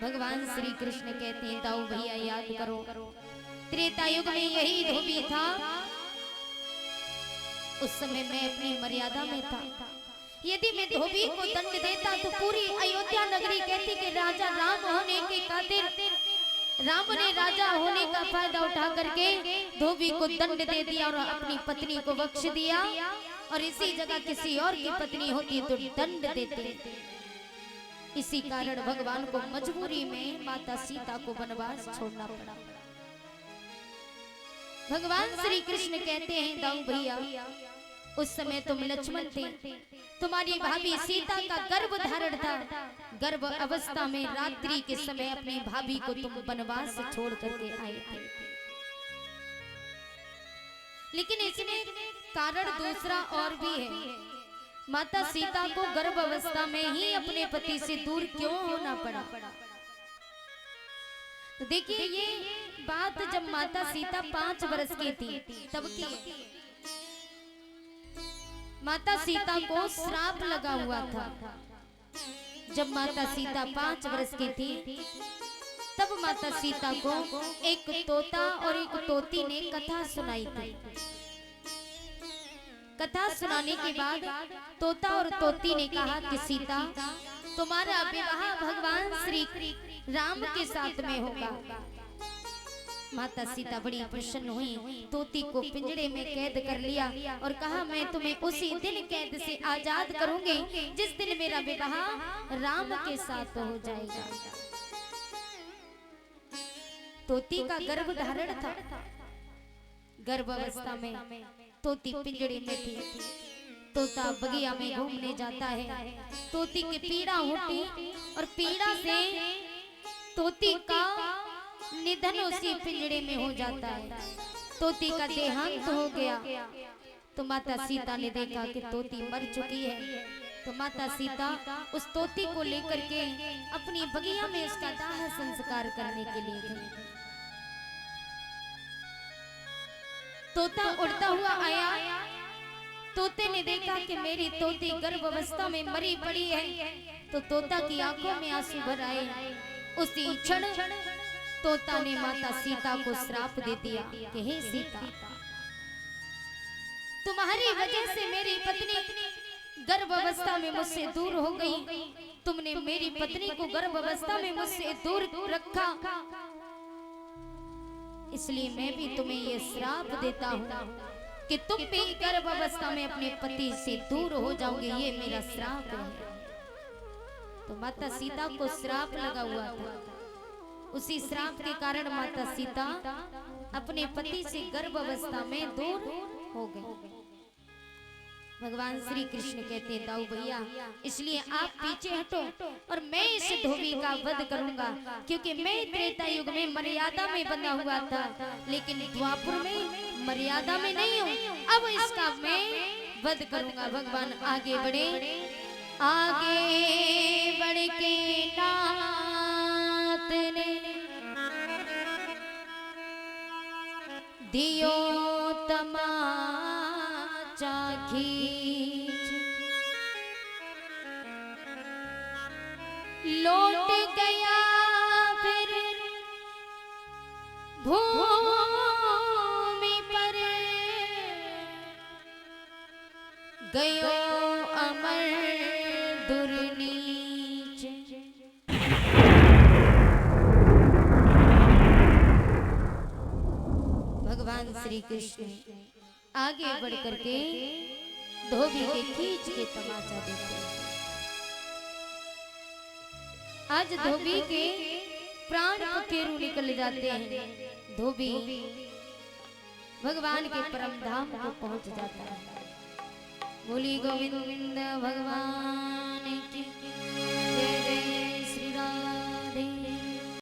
भगवान श्री कृष्ण कहते हैं दाऊ भैया याद करो, त्रेता युग में यही धोबी था। उस समय मैं अपनी मर्यादा में था। यदि मैं धोबी को दंड देता तो पूरी अयोध्या नगरी कहती कि राजा राम होने के खातिर राम ने राजा होने का फायदा उठा करके धोबी को दंड दे दिया और अपनी पत्नी को बख्श दिया, और इसी जगह किसी और की पत्नी होती तो दंड देते। इसी कारण भगवान को मजबूरी में माता सीता को वनवास छोड़ना पड़ा। भगवान श्री कृष्ण कहते हैं दाऊ भैया, उस समय तुम लक्ष्मण थे, तुम्हारी भाभी सीता का गर्भ धारण था। गर्भ अवस्था में रात्रि के समय अपनी भाभी को तुम वनवास से छोड़ करके आए थे। लेकिन इसमें कारण दूसरा और भी है। माता सीता को गर्भ अवस्था में ही अपने पति से दूर क्यों होना पड़ा? तो देखिए ये बात जब माता सीता 5 वर्ष की थी तब की। माता सीता को श्राप लगा हुआ था। जब माता सीता 5 वर्ष की थी तब माता सीता को एक तोता और एक तोती ने कथा सुनाई थी। कथा सुनाने के बाद तोता और तोती ने कहा कि सीता, तुम्हारा विवाह भगवान श्री राम के साथ में होगा। माता सीता बड़ी प्रसन्न हुई, तोती को पिंजरे में कैद कर लिया और कहा मैं तुम्हें उसी दिन कैद से आजाद करूंगी जिस दिन मेरा विवाह राम के साथ हो जाएगा। तोती का गर्भ धारण था। गर्भ अवस्था में तोती पिंजरे में थी। तोता बगिया में घूमने जाता है। तोती की पीड़ा होती और पीड़ा से तोती का निधन उसी पिंजरे में हो जाता है। तोती का देहांत हो गया। तो माता सीता ने देखा कि तोती मर चुकी है। तो माता सीता उस तोती को लेकर के अपनी बगिया में उसका दाह संस्कार करने के लिए गई। तोता उड़ता हुआ आया। तोते ने देखा कि मेरी तोती गर्भ अवस्था में मरी पड़ी है। तो तोता की आंखों में आंसू भर आए। उसी क्षण तोता ने माता सीता को श्राप दे दिया कि हे सीता, तुम्हारी वजह से मेरी पत्नी गर्भ अवस्था में मुझसे दूर हो गई। तुमने मेरी पत्नी को गर्भ अवस्था में मुझसे दूर रखा, इसलिए मैं भी तुम्हें ये श्राप देता हूँ कि तुम भी गर्भ अवस्था में अपने पति से दूर हो जाओगे। ये मेरा श्राप है। तो माता सीता को श्राप लगा हुआ था। उसी श्राप के कारण माता सीता अपने पति से गर्भ अवस्था में दूर हो गई। भगवान श्री कृष्ण कहते हैं दाऊ भैया, इसलिए आप पीछे हटो और मैं इस धोबी का वध करूंगा, क्योंकि मैं त्रेता युग में मर्यादा में बंधा हुआ था, लेकिन द्वापर में मर्यादा में नहीं हूँ। अब इसका मैं वध करूंगा। भगवान आगे बढ़े। आगे बढ़ के नाथ ने दियो तमाचा खींच, लौट गया फिर भूमि पर, गयो अमर दुर्नीच। भगवान श्री कृष्ण आगे बढ़ करके धोबी के खींच के तमाचा देते हैं। आज धोबी के प्राण पखेरु निकल जाते हैं। धोबी भगवान के परम धाम को पहुंच जाता है। बोली गोविंद भगवान की जय जय।